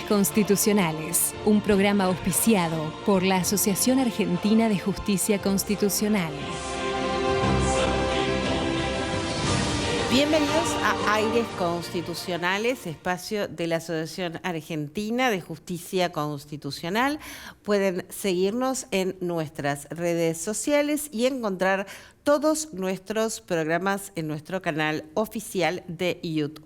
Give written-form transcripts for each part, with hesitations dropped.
Constitucionales, un programa auspiciado por la Asociación Argentina de Justicia Constitucional. Bienvenidos a Aires Constitucionales, espacio de la Asociación Argentina de Justicia Constitucional. Pueden seguirnos en nuestras redes sociales y encontrar todos nuestros programas en nuestro canal oficial de YouTube.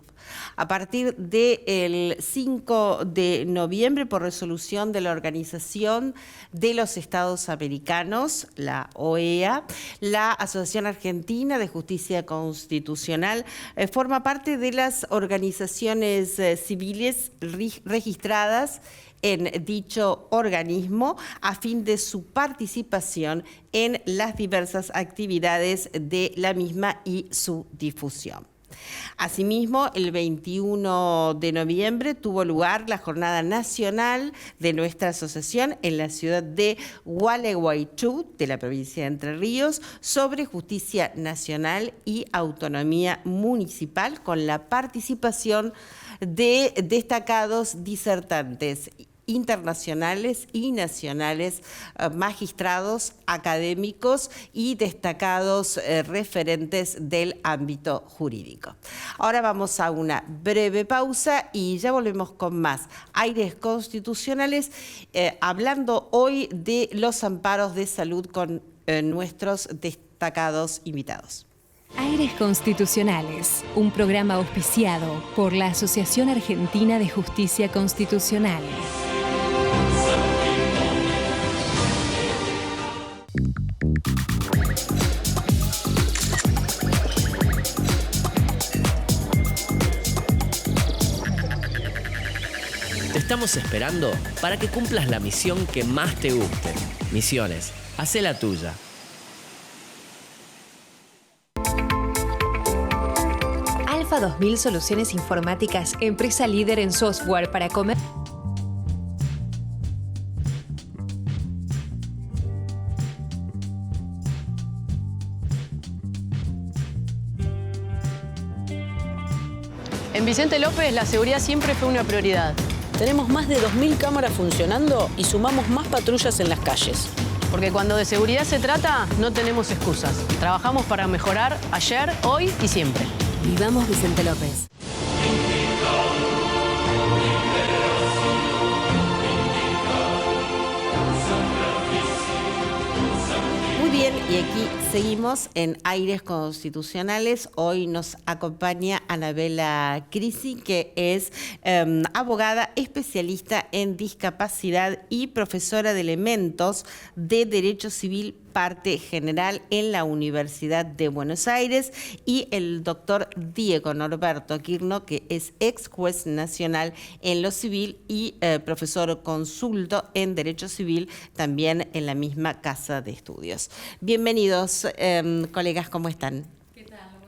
A partir del 5 de noviembre, por resolución de la Organización de los Estados Americanos, la OEA, la Asociación Argentina de Justicia Constitucional forma parte de las organizaciones civiles registradas en dicho organismo a fin de su participación en las diversas actividades de la misma y su difusión. Asimismo, el 21 de noviembre tuvo lugar la Jornada Nacional de nuestra asociación en la ciudad de Gualeguaychú, de la provincia de Entre Ríos, sobre justicia nacional y autonomía municipal, con la participación de destacados disertantes internacionales y nacionales, magistrados, académicos y destacados referentes del ámbito jurídico. Ahora vamos a una breve pausa y ya volvemos con más Aires Constitucionales, hablando hoy de los amparos de salud con nuestros destacados invitados. Aires Constitucionales, un programa auspiciado por la Asociación Argentina de Justicia Constitucional. Te estamos esperando para que cumplas la misión que más te guste. Misiones, hacé la tuya. Alfa 2000 Soluciones Informáticas, empresa líder en software para comer. En Vicente López la seguridad siempre fue una prioridad. Tenemos más de 2000 cámaras funcionando y sumamos más patrullas en las calles. Porque cuando de seguridad se trata, no tenemos excusas. Trabajamos para mejorar ayer, hoy y siempre. Vivamos Vicente López. Muy bien, y aquí seguimos en Aires Constitucionales. Hoy nos acompaña Anabela Crisi, que es abogada especialista en discapacidad y profesora de elementos de Derecho Civil Parte General en la Universidad de Buenos Aires, y el doctor Diego Norberto Quirno, que es ex juez nacional en lo civil y profesor consulto en Derecho Civil también en la misma casa de estudios. Bienvenidos, colegas, ¿cómo están?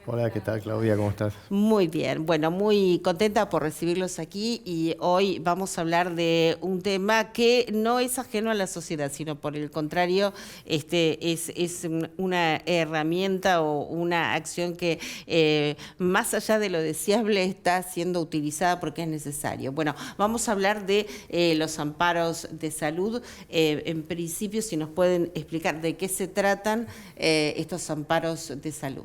Hola, ¿qué tal, Claudia? ¿Cómo estás? Muy bien, bueno, muy contenta por recibirlos aquí, y hoy vamos a hablar de un tema que no es ajeno a la sociedad, sino por el contrario, es una herramienta o una acción que más allá de lo deseable está siendo utilizada porque es necesario. Bueno, vamos a hablar de los amparos de salud. En principio, si nos pueden explicar de qué se tratan estos amparos de salud.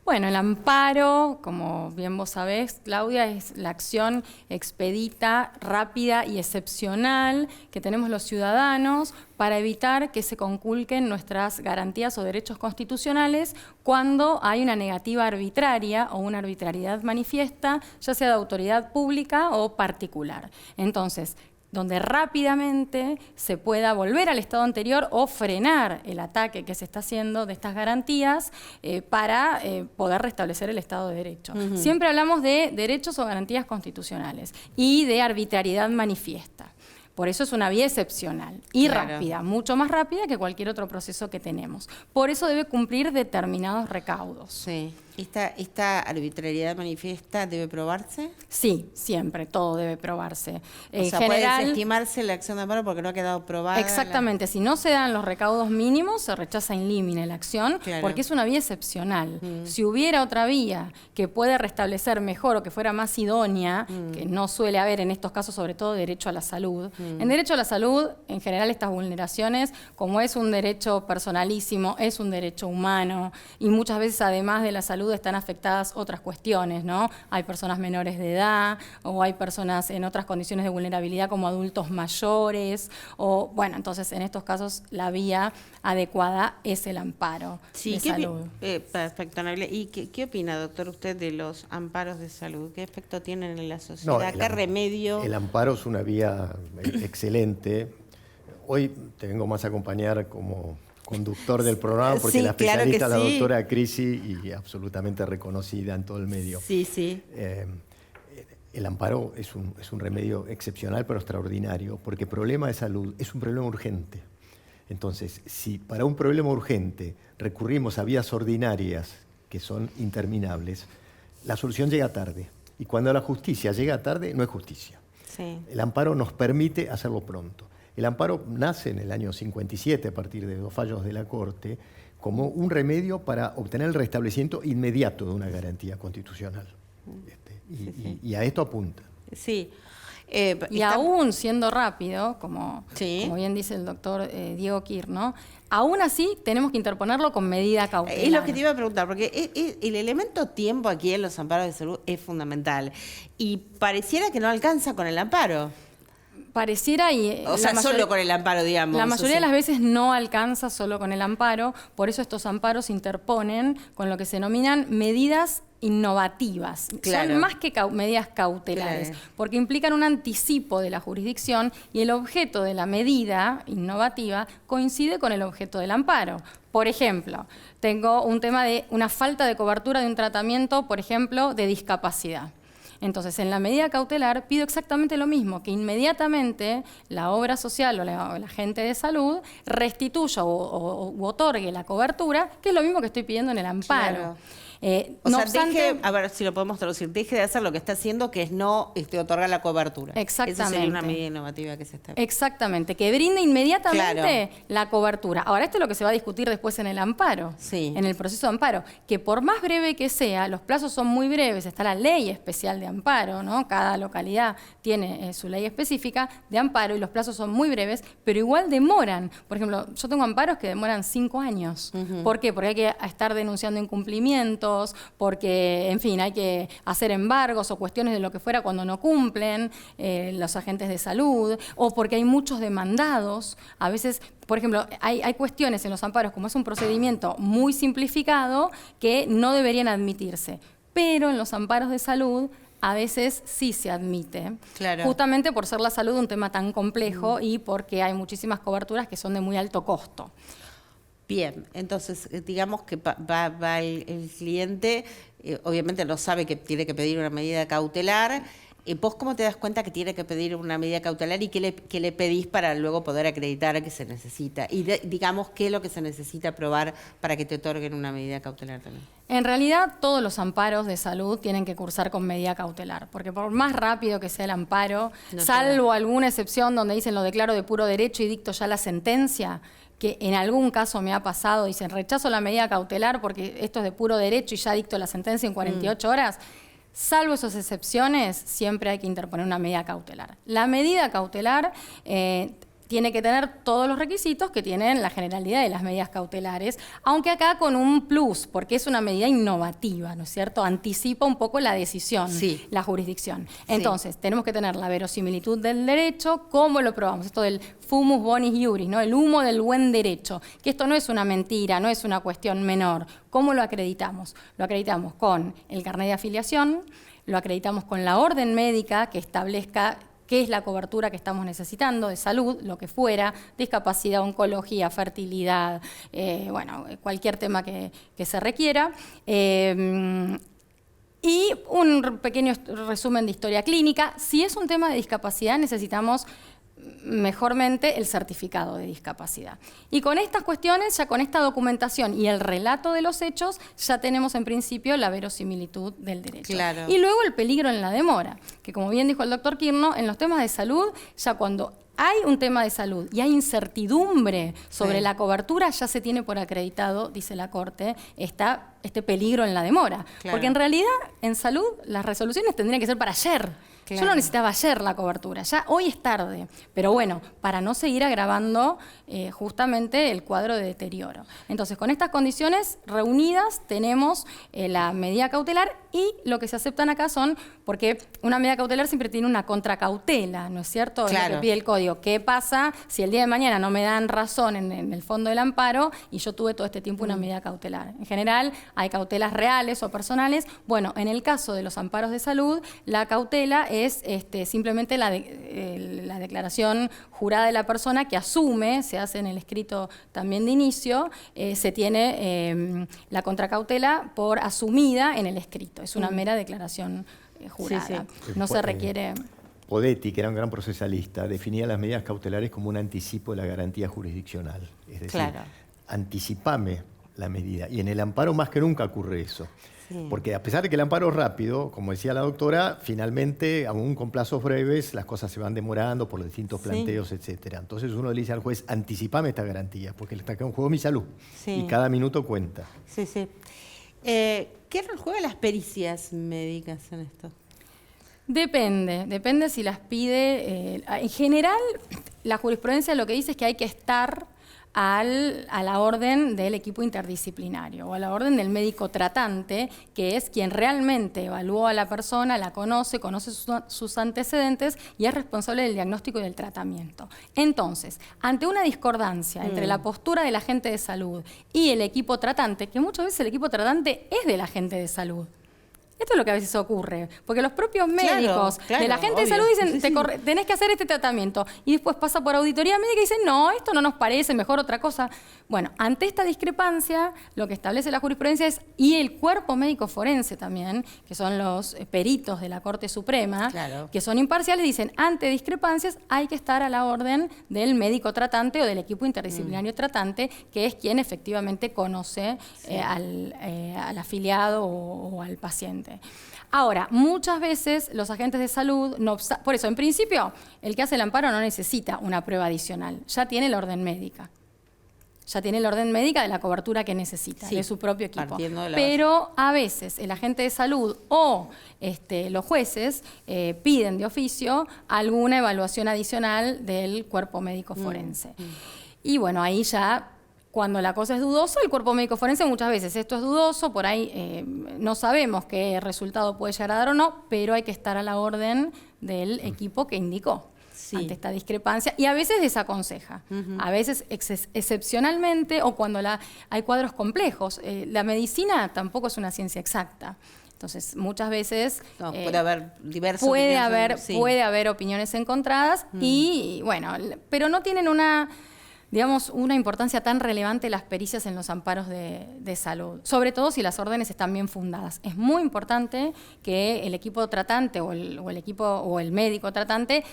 Bueno, el amparo, como bien vos sabés, Claudia, es la acción expedita, rápida y excepcional que tenemos los ciudadanos para evitar que se conculquen nuestras garantías o derechos constitucionales cuando hay una negativa arbitraria o una arbitrariedad manifiesta, ya sea de autoridad pública o particular. Entonces, donde rápidamente se pueda volver al estado anterior o frenar el ataque que se está haciendo de estas garantías para poder restablecer el Estado de Derecho. Siempre hablamos de derechos o garantías constitucionales y de arbitrariedad manifiesta. Por eso es una vía excepcional y rápida, mucho más rápida que cualquier otro proceso que tenemos. Por eso debe cumplir determinados recaudos. Sí. ¿Esta arbitrariedad manifiesta debe probarse? Sí, siempre, todo debe probarse. O sea, puede desestimarse la acción de amparo porque no ha quedado probada. Exactamente, si no se dan los recaudos mínimos, se rechaza in limine la acción, Claro. porque es una vía excepcional. Si hubiera otra vía que puede restablecer mejor o que fuera más idónea, que no suele haber en estos casos, sobre todo derecho a la salud. En derecho a la salud, en general, estas vulneraciones, como es un derecho personalísimo, es un derecho humano, y muchas veces, además de la salud, están afectadas otras cuestiones, ¿no? Hay personas menores de edad, o hay personas en otras condiciones de vulnerabilidad como adultos mayores, o bueno, entonces en estos casos la vía adecuada es el amparo de salud. Perfecto, Noelia. ¿Y qué opina, doctor, usted de los amparos de salud? ¿Qué efecto tienen en la sociedad? ¿Qué remedio? El amparo es una vía excelente. Hoy te vengo más a acompañar como conductor del programa porque Sí, la especialista claro es que la sí. doctora Crisi y absolutamente reconocida en todo el medio. Sí, sí. El amparo es un remedio excepcional pero extraordinario porque el problema de salud es un problema urgente. Entonces, si para un problema urgente recurrimos a vías ordinarias que son interminables, la solución llega tarde. Y cuando la justicia llega tarde, no es justicia. Sí. El amparo nos permite hacerlo pronto. El amparo nace en el año 57 a partir de 2 fallos de la Corte como un remedio para obtener el restablecimiento inmediato de una garantía constitucional. Y a esto apunta. Sí. Y aún siendo rápido, como bien dice el doctor Diego Kir, ¿no? Aún así tenemos que interponerlo con medida cautelar. Es lo que te iba a preguntar, porque el elemento tiempo aquí en los amparos de salud es fundamental. Y pareciera que no alcanza con el amparo. Pareciera O sea, solo con el amparo, digamos. La mayoría de las veces no alcanza solo con el amparo, por eso estos amparos interponen con lo que se denominan medidas innovativas. Claro. Son más que medidas cautelares, Claro. porque implican un anticipo de la jurisdicción y el objeto de la medida innovativa coincide con el objeto del amparo. Por ejemplo, tengo un tema de una falta de cobertura de un tratamiento, por ejemplo, de discapacidad. Entonces, en la medida cautelar pido exactamente lo mismo, que inmediatamente la obra social o el agente de salud restituya u otorgue la cobertura, que es lo mismo que estoy pidiendo en el amparo. Claro. No obstante, a ver si lo podemos traducir, deje de hacer lo que está haciendo, que es no otorgar la cobertura. Exactamente. Esa sería una medida innovativa que se está... Exactamente, que brinde inmediatamente la cobertura. Ahora, esto es lo que se va a discutir después en el amparo, en el proceso de amparo, que por más breve que sea, los plazos son muy breves, está la ley especial de amparo, ¿no? Cada localidad tiene su ley específica de amparo y los plazos son muy breves, pero igual demoran. Por ejemplo, yo tengo amparos que demoran 5 años. ¿Por qué? Porque hay que estar denunciando incumplimientos, porque, en fin, hay que hacer embargos o cuestiones de lo que fuera cuando no cumplen los agentes de salud, o porque hay muchos demandados. A veces, por ejemplo, hay cuestiones en los amparos, como es un procedimiento muy simplificado, que no deberían admitirse. Pero en los amparos de salud a veces sí se admite, justamente por ser la salud un tema tan complejo y porque hay muchísimas coberturas que son de muy alto costo. Bien, entonces digamos que va el cliente, obviamente no sabe que tiene que pedir una medida cautelar. ¿Vos cómo te das cuenta que tiene que pedir una medida cautelar y qué le pedís para luego poder acreditar que se necesita? Y digamos, ¿qué es lo que se necesita probar para que te otorguen una medida cautelar también? En realidad, todos los amparos de salud tienen que cursar con medida cautelar, porque por más rápido que sea el amparo, salvo alguna excepción donde dicen lo declaro de puro derecho y dicto ya la sentencia, que en algún caso me ha pasado, dicen rechazo la medida cautelar porque esto es de puro derecho y ya dicto la sentencia en 48 horas, salvo esas excepciones, siempre hay que interponer una medida cautelar. La medida cautelar tiene que tener todos los requisitos que tienen la generalidad de las medidas cautelares, aunque acá con un plus, porque es una medida innovativa, ¿no es cierto? Anticipa un poco la decisión, la jurisdicción. Entonces, tenemos que tener la verosimilitud del derecho. ¿Cómo lo probamos? Esto del fumus bonis iuris, ¿no? El humo del buen derecho, que esto no es una mentira, no es una cuestión menor. ¿Cómo lo acreditamos? Lo acreditamos con el carnet de afiliación, lo acreditamos con la orden médica que establezca qué es la cobertura que estamos necesitando de salud, lo que fuera, discapacidad, oncología, fertilidad, bueno, cualquier tema que se requiera. Y un pequeño resumen de historia clínica. Si es un tema de discapacidad, necesitamos mejormente el certificado de discapacidad. Y con estas cuestiones, ya con esta documentación y el relato de los hechos, ya tenemos en principio la verosimilitud del derecho. Claro. Y luego el peligro en la demora, que como bien dijo el doctor Quirno, en los temas de salud, ya cuando hay un tema de salud y hay incertidumbre sobre la cobertura, ya se tiene por acreditado, dice la Corte, este peligro en la demora. Claro. Porque en realidad, en salud, las resoluciones tendrían que ser para ayer. Claro. Yo no necesitaba ayer la cobertura, ya hoy es tarde. Pero bueno, para no seguir agravando justamente el cuadro de deterioro. Entonces, con estas condiciones reunidas tenemos la medida cautelar y lo que se aceptan acá son, porque una medida cautelar siempre tiene una contracautela, ¿no es cierto? Claro. Es lo que pide el código. ¿Qué pasa si el día de mañana no me dan razón en el fondo del amparo y yo tuve todo este tiempo una medida cautelar? En general, hay cautelas reales o personales. Bueno, en el caso de los amparos de salud, la cautela es simplemente la declaración jurada de la persona que asume, se hace en el escrito también de inicio, se tiene la contracautela por asumida en el escrito. Es una mera declaración jurada. Sí. No se requiere... Podetti, que era un gran procesalista, definía las medidas cautelares como un anticipo de la garantía jurisdiccional. Es decir, Claro. anticipame la medida. Y en el amparo más que nunca ocurre eso. Sí. Porque a pesar de que el amparo es rápido, como decía la doctora, finalmente, aún con plazos breves, las cosas se van demorando por los distintos planteos, etcétera. Entonces uno le dice al juez, anticipame esta garantía, porque le está en juego mi salud. Sí. Y cada minuto cuenta. Sí, sí. ¿Qué rol juegan las pericias médicas en esto? Depende si las pide. En general, la jurisprudencia lo que dice es que hay que estar a la orden del equipo interdisciplinario o a la orden del médico tratante, que es quien realmente evaluó a la persona, la conoce sus antecedentes y es responsable del diagnóstico y del tratamiento. Entonces, ante una discordancia entre la postura del agente de salud y el equipo tratante, que muchas veces el equipo tratante es del agente de salud. Esto es lo que a veces ocurre, porque los propios médicos de la gente de salud dicen, tenés que hacer este tratamiento, y después pasa por auditoría médica y dicen, no, esto no nos parece, mejor otra cosa. Bueno, ante esta discrepancia, lo que establece la jurisprudencia es, y el cuerpo médico forense también, que son los peritos de la Corte Suprema, que son imparciales, dicen, ante discrepancias hay que estar a la orden del médico tratante o del equipo interdisciplinario tratante, que es quien efectivamente conoce al afiliado o al paciente. Ahora, muchas veces los agentes de salud, por eso, en principio, el que hace el amparo no necesita una prueba adicional, ya tiene la orden médica. Ya tiene la orden médica de la cobertura que necesita, de su propio equipo. Pero a veces el agente de salud o los jueces piden de oficio alguna evaluación adicional del cuerpo médico forense. Y bueno, ahí ya... Cuando la cosa es dudosa, el cuerpo médico forense muchas veces esto es dudoso, por ahí no sabemos qué resultado puede llegar a dar o no, pero hay que estar a la orden del equipo que indicó ante esta discrepancia y a veces desaconseja, a veces excepcionalmente o cuando hay cuadros complejos. La medicina tampoco es una ciencia exacta. Entonces, muchas veces puede haber diversas puede haber opiniones encontradas y bueno, pero no tienen una importancia tan relevante las pericias en los amparos de salud, sobre todo si las órdenes están bien fundadas. Es muy importante que el equipo tratante o el médico tratante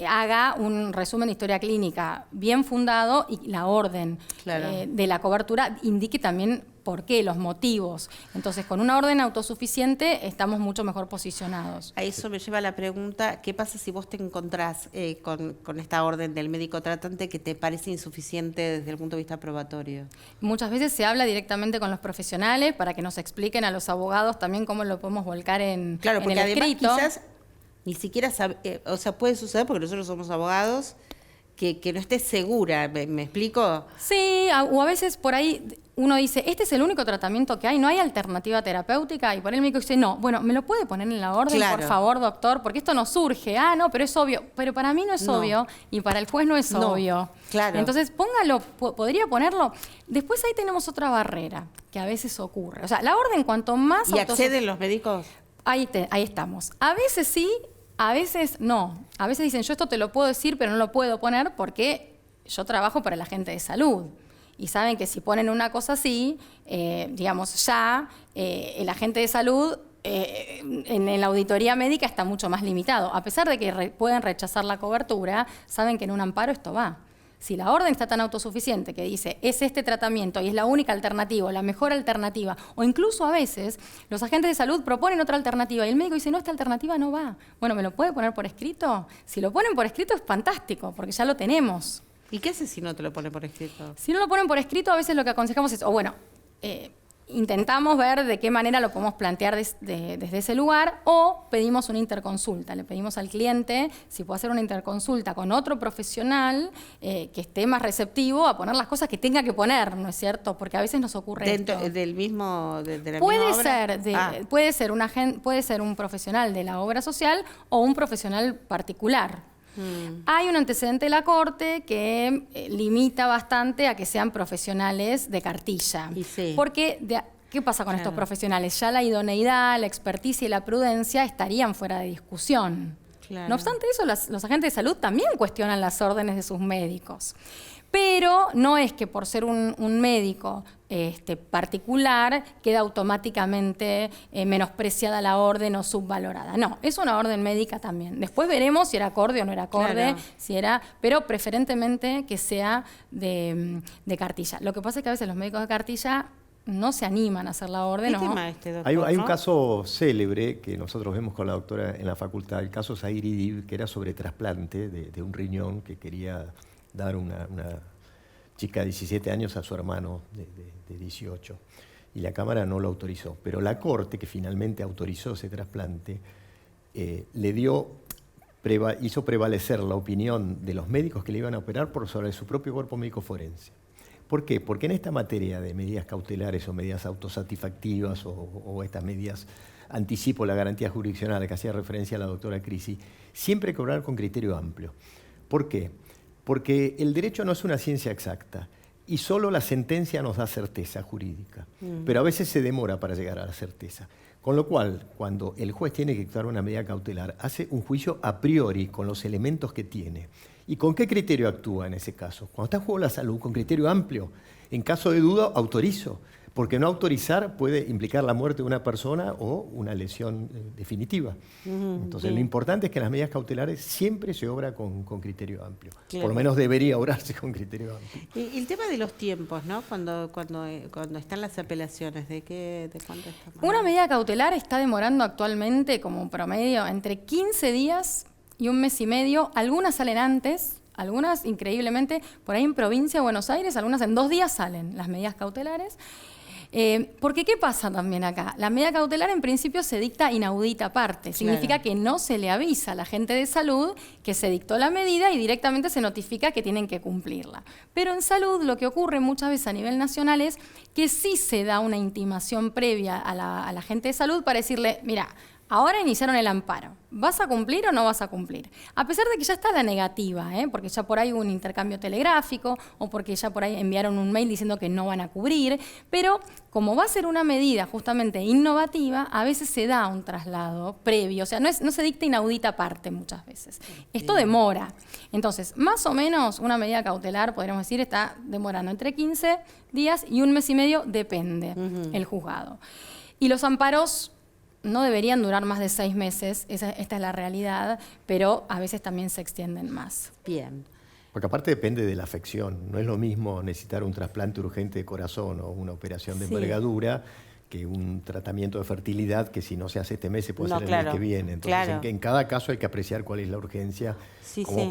haga un resumen de historia clínica bien fundado y la orden de la cobertura indique también por qué, los motivos. Entonces, con una orden autosuficiente estamos mucho mejor posicionados. A eso me lleva la pregunta, ¿qué pasa si vos te encontrás con esta orden del médico tratante que te parece insuficiente desde el punto de vista probatorio? Muchas veces se habla directamente con los profesionales para que nos expliquen a los abogados también cómo lo podemos volcar en el escrito. Quizás ni siquiera puede suceder porque nosotros somos abogados que no estés segura, ¿me explico? Sí, o a veces por ahí uno dice, este es el único tratamiento que hay, no hay alternativa terapéutica, y por ahí el médico dice, no, bueno, ¿me lo puede poner en la orden, por favor, doctor? Porque esto no surge. Ah, no, pero es obvio. Pero para mí no es obvio, y para el juez no es obvio. Claro. Entonces, póngalo, podría ponerlo. Después ahí tenemos otra barrera, que a veces ocurre. O sea, la orden cuanto más... ¿Y acceden los médicos? Ahí estamos. A veces sí, a veces no. A veces dicen, yo esto te lo puedo decir, pero no lo puedo poner porque yo trabajo para la gente de salud. Y saben que si ponen una cosa así, el agente de salud en la auditoría médica está mucho más limitado. A pesar de que pueden rechazar la cobertura, saben que en un amparo esto va. Si la orden está tan autosuficiente que dice es este tratamiento y es la única alternativa, o la mejor alternativa, o incluso a veces los agentes de salud proponen otra alternativa y el médico dice no, esta alternativa no va. Bueno, ¿me lo puede poner por escrito? Si lo ponen por escrito es fantástico, porque ya lo tenemos. ¿Y qué haces si no te lo ponen por escrito? Si no lo ponen por escrito, a veces lo que aconsejamos es, intentamos ver de qué manera lo podemos plantear desde ese lugar o pedimos una interconsulta. Le pedimos al cliente si puede hacer una interconsulta con otro profesional que esté más receptivo a poner las cosas que tenga que poner, ¿no es cierto? Porque a veces nos ocurre ¿Dentro esto. del mismo, de la Puede misma obra? ser, puede ser un profesional de la obra social o un profesional particular. Hay un antecedente de la Corte que limita bastante a que sean profesionales de cartilla. Y sí. Porque, ¿qué pasa con estos profesionales? Ya la idoneidad, la experticia y la prudencia estarían fuera de discusión. Claro. No obstante eso, los agentes de salud también cuestionan las órdenes de sus médicos. Pero no es que por ser un médico particular queda automáticamente menospreciada la orden o subvalorada. No, es una orden médica también. Después veremos si era acorde o no era acorde, claro. Pero preferentemente que sea de cartilla. Lo que pasa es que a veces los médicos de cartilla no se animan a hacer la orden. ¿Qué tema doctor? Hay un caso célebre que nosotros vemos con la doctora en la facultad, el caso Zahir Idib, que era sobre trasplante de un riñón que quería dar una chica de 17 años a su hermano de 18. Y la Cámara no lo autorizó. Pero la Corte, que finalmente autorizó ese trasplante, hizo prevalecer la opinión de los médicos que le iban a operar por sobre su propio cuerpo médico forense. ¿Por qué? Porque en esta materia de medidas cautelares o medidas autosatisfactivas o estas medidas anticipo la garantía jurisdiccional a la que hacía referencia la doctora Crisi, siempre hay que obrar con criterio amplio. ¿Por qué? Porque el derecho no es una ciencia exacta y solo la sentencia nos da certeza jurídica, pero a veces se demora para llegar a la certeza. Con lo cual, cuando el juez tiene que actuar una medida cautelar, hace un juicio a priori con los elementos que tiene. ¿Y con qué criterio actúa en ese caso? Cuando está en juego la salud, con criterio amplio. En caso de duda, autorizo, porque no autorizar puede implicar la muerte de una persona o una lesión definitiva. Entonces, lo importante es que en las medidas cautelares siempre se obra con criterio amplio. Claro. Por lo menos debería obrarse con criterio amplio. Y el tema de los tiempos, ¿no? Cuando están las apelaciones, ¿de cuánto estamos? Una medida cautelar está demorando actualmente como promedio entre 15 días y un mes y medio. Algunas salen antes, algunas increíblemente, por ahí en provincia de Buenos Aires, algunas en 2 días salen las medidas cautelares. Porque ¿qué pasa también acá? La medida cautelar en principio se dicta inaudita aparte. Significa que no se le avisa a la gente de salud que se dictó la medida y directamente se notifica que tienen que cumplirla. Pero en salud lo que ocurre muchas veces a nivel nacional es que sí se da una intimación previa a la gente de salud para decirle, mira, ahora iniciaron el amparo. ¿Vas a cumplir o no vas a cumplir? A pesar de que ya está la negativa, porque ya por ahí hubo un intercambio telegráfico o porque ya por ahí enviaron un mail diciendo que no van a cubrir, pero como va a ser una medida justamente innovativa, a veces se da un traslado previo, o sea, no se dicta inaudita aparte muchas veces. Esto demora. Entonces, más o menos una medida cautelar, podríamos decir, está demorando entre 15 días y un mes y medio, depende el juzgado. Y los amparos no deberían durar más de 6 meses, esta es la realidad, pero a veces también se extienden más. Bien. Porque aparte depende de la afección. No es lo mismo necesitar un trasplante urgente de corazón o una operación de envergadura que un tratamiento de fertilidad que si no se hace este mes se puede hacer el mes que viene. Entonces, en cada caso hay que apreciar cuál es la urgencia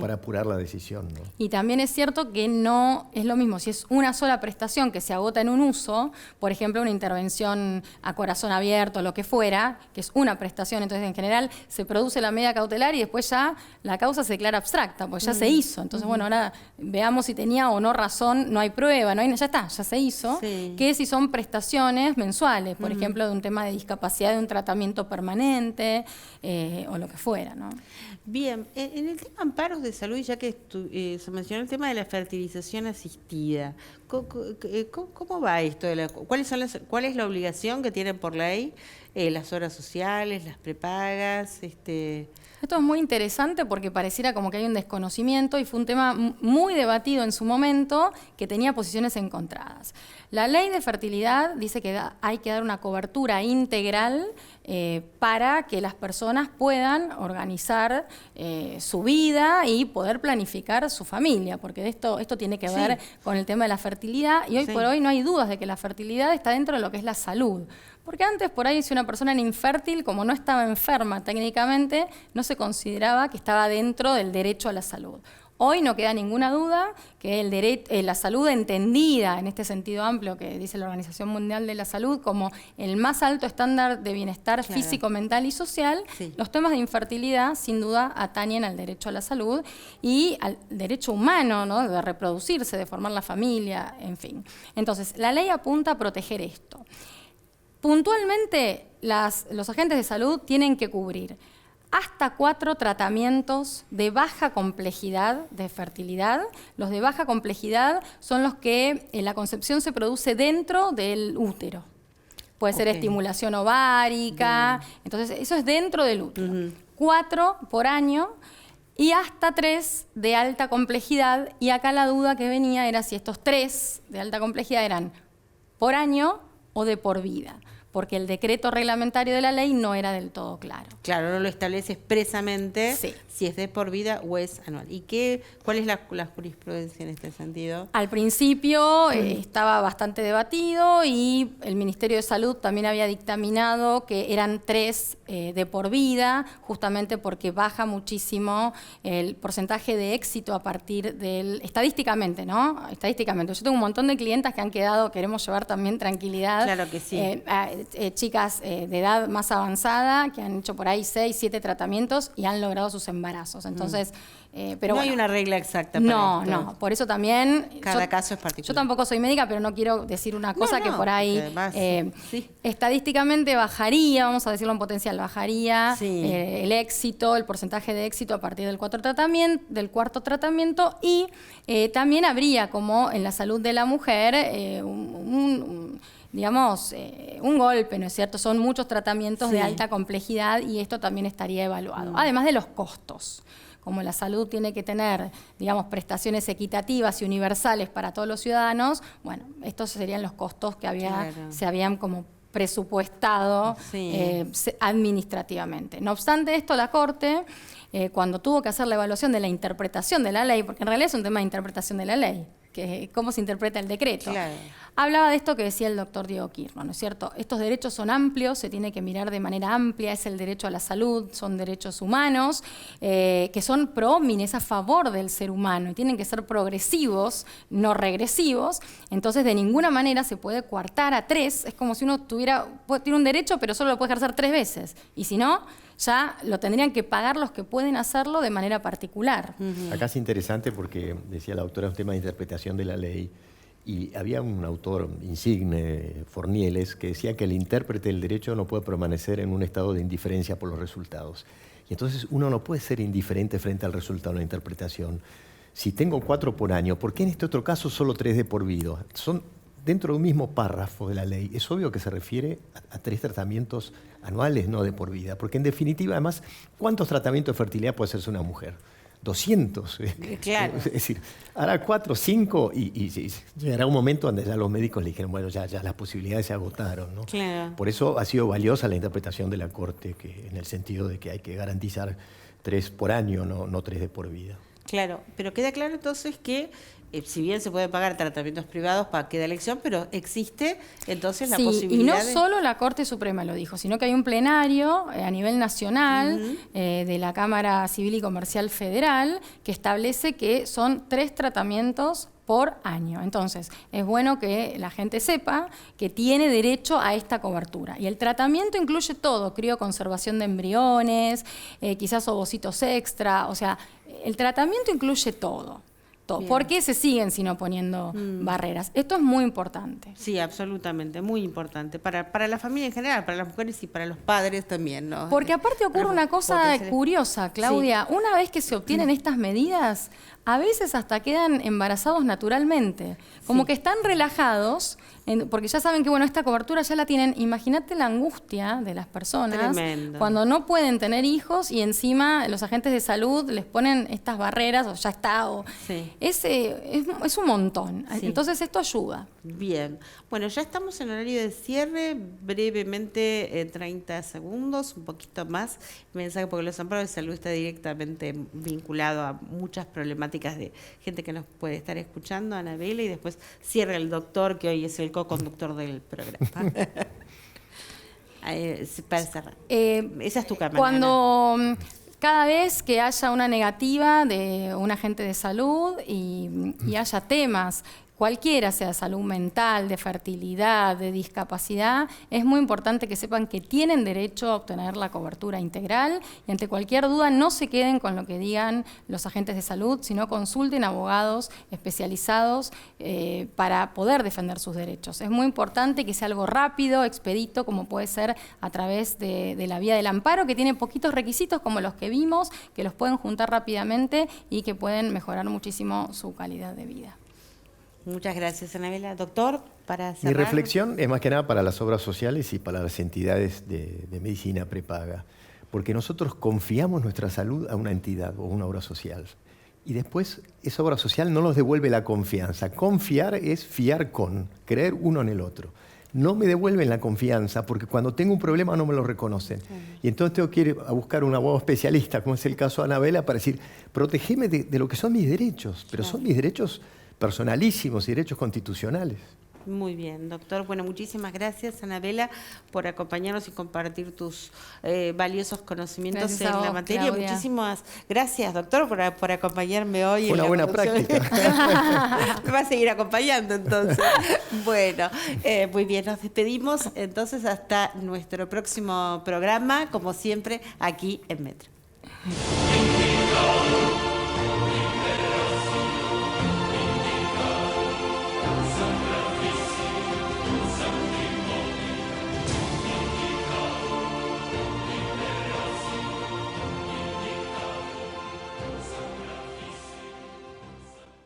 para apurar la decisión, ¿no? Y también es cierto que no es lo mismo si es una sola prestación que se agota en un uso, por ejemplo, una intervención a corazón abierto, lo que fuera, que es una prestación, entonces en general se produce la medida cautelar y después ya la causa se declara abstracta, pues ya se hizo. Entonces, bueno, ahora veamos si tenía o no razón, no hay prueba, ya está, ya se hizo, que si son prestaciones mensuales, por ejemplo, de un tema de discapacidad, de un tratamiento permanente o lo que fuera, ¿no? Bien, en el tema amparos de salud, ya que se mencionó el tema de la fertilización asistida, ¿cómo va esto? ¿Cuál es la obligación que tienen por ley las horas sociales, las prepagas? Esto es muy interesante porque pareciera como que hay un desconocimiento y fue un tema muy debatido en su momento que tenía posiciones encontradas. La ley de fertilidad dice que hay que dar una cobertura integral para que las personas puedan organizar su vida y poder planificar su familia, porque esto tiene que ver con el tema de la fertilidad, y hoy por hoy no hay dudas de que la fertilidad está dentro de lo que es la salud. Porque antes, por ahí, si una persona era infértil, como no estaba enferma técnicamente, no se consideraba que estaba dentro del derecho a la salud. Hoy no queda ninguna duda que la salud entendida en este sentido amplio que dice la Organización Mundial de la Salud como el más alto estándar de bienestar físico, mental y social, los temas de infertilidad sin duda atañen al derecho a la salud y al derecho humano, ¿no?, de reproducirse, de formar la familia, en fin. Entonces, la ley apunta a proteger esto. Puntualmente, los agentes de salud tienen que cubrir hasta 4 tratamientos de baja complejidad de fertilidad. Los de baja complejidad son los que la concepción se produce dentro del útero. Puede ser estimulación ovárica, entonces eso es dentro del útero. 4 por año y hasta 3 de alta complejidad, y acá la duda que venía era si estos 3 de alta complejidad eran por año o de por vida, porque el decreto reglamentario de la ley no era del todo claro. Claro, no lo establece expresamente si es de por vida o es anual. ¿Y cuál es la jurisprudencia en este sentido? Al principio estaba bastante debatido y el Ministerio de Salud también había dictaminado que eran 3 de por vida, justamente porque baja muchísimo el porcentaje de éxito a partir del... Estadísticamente, ¿no? Estadísticamente. Yo tengo un montón de clientas que han quedado, queremos llevar también tranquilidad. Claro que sí. Chicas de edad más avanzada que han hecho por ahí 6, 7 tratamientos y han logrado sus embarazos. Entonces, pero no hay una regla exacta para esto. No, por eso también... Cada caso es particular. Yo tampoco soy médica, pero no quiero decir una cosa que por ahí además, estadísticamente bajaría, vamos a decirlo en potencial, bajaría el éxito, el porcentaje de éxito a partir del cuarto tratamiento, y también habría, como en la salud de la mujer, digamos, un golpe, ¿no es cierto? Son muchos tratamientos de alta complejidad y esto también estaría evaluado. Además de los costos. Como la salud tiene que tener, digamos, prestaciones equitativas y universales para todos los ciudadanos, bueno, estos serían los costos que se habían como presupuestado administrativamente. No obstante esto, la Corte, cuando tuvo que hacer la evaluación de la interpretación de la ley, porque en realidad es un tema de interpretación de la ley, que cómo se interpreta el decreto. Hablaba de esto que decía el doctor Diego Kirchner, ¿no es cierto? Estos derechos son amplios, se tiene que mirar de manera amplia, es el derecho a la salud, son derechos humanos, que son pro homine, es a favor del ser humano, y tienen que ser progresivos, no regresivos. Entonces, de ninguna manera se puede coartar a 3, es como si uno tiene un derecho, pero solo lo puede ejercer 3 veces, y si no, ya lo tendrían que pagar los que pueden hacerlo de manera particular. Acá es interesante porque, decía la autora, es un tema de interpretación de la ley, y había un autor insigne, Fornieles, que decía que el intérprete del derecho no puede permanecer en un estado de indiferencia por los resultados. Y entonces uno no puede ser indiferente frente al resultado de la interpretación. Si tengo 4 por año, ¿por qué en este otro caso solo 3 de por vida? Son dentro de un mismo párrafo de la ley. Es obvio que se refiere a 3 tratamientos anuales, no de por vida. Porque en definitiva, además, ¿cuántos tratamientos de fertilidad puede hacerse una mujer? 200. Claro. Es decir, hará 4, 5 y llegará un momento donde ya los médicos le dijeron, bueno, ya las posibilidades se agotaron, ¿no? Claro. Por eso ha sido valiosa la interpretación de la Corte, que en el sentido de que hay que garantizar 3 por año, no 3 de por vida. Claro, pero queda claro entonces que si bien se pueden pagar tratamientos privados para que da elección, pero existe entonces la posibilidad y no solo la Corte Suprema lo dijo, sino que hay un plenario a nivel nacional de la Cámara Civil y Comercial Federal que establece que son 3 tratamientos por año. Entonces, es bueno que la gente sepa que tiene derecho a esta cobertura. Y el tratamiento incluye todo, crioconservación de embriones, quizás ovocitos extra, o sea, el tratamiento incluye todo. ¿Por qué se siguen sino poniendo barreras? Esto es muy importante. Sí, absolutamente, muy importante. Para la familia en general, para las mujeres y para los padres también, ¿no? Porque aparte ocurre una cosa curiosa, Claudia. Sí. Una vez que se obtienen estas medidas, a veces hasta quedan embarazados naturalmente. Como que están relajados porque ya saben que bueno, esta cobertura ya la tienen. Imagínate la angustia de las personas cuando no pueden tener hijos y encima los agentes de salud les ponen estas barreras, o ya está, o es un montón. Sí. Entonces esto ayuda. Bien, bueno, ya estamos en horario de cierre, brevemente 30 segundos, un poquito más, mensaje, porque los amparos de salud está directamente vinculado a muchas problemáticas de gente que nos puede estar escuchando, Anabela, y después cierra el doctor, que hoy es el co-conductor del programa. Para cerrar. Esa es tu cámara. Cuando cada vez que haya una negativa de un agente de salud y haya temas, cualquiera sea salud mental, de fertilidad, de discapacidad, es muy importante que sepan que tienen derecho a obtener la cobertura integral y ante cualquier duda no se queden con lo que digan los agentes de salud, sino consulten abogados especializados para poder defender sus derechos. Es muy importante que sea algo rápido, expedito, como puede ser a través de la vía del amparo, que tiene poquitos requisitos como los que vimos, que los pueden juntar rápidamente y que pueden mejorar muchísimo su calidad de vida. Muchas gracias, Anabela. Doctor, para cerrar. Mi reflexión es más que nada para las obras sociales y para las entidades de medicina prepaga, porque nosotros confiamos nuestra salud a una entidad o una obra social. Y después esa obra social no nos devuelve la confianza. Confiar es fiar con, creer uno en el otro. No me devuelven la confianza porque cuando tengo un problema no me lo reconocen. Y entonces tengo que ir a buscar un abogado especialista, como es el caso de Anabela, para decir, protégeme de lo que son mis derechos, pero son mis derechos personalísimos y derechos constitucionales. Muy bien, doctor. Bueno, muchísimas gracias, Anabela, por acompañarnos y compartir tus valiosos conocimientos en la materia. Claudia. Muchísimas gracias, doctor, por acompañarme hoy. Fue una buena práctica. Me va a seguir acompañando, entonces. Bueno, muy bien, nos despedimos entonces hasta nuestro próximo programa, como siempre, aquí en Metro.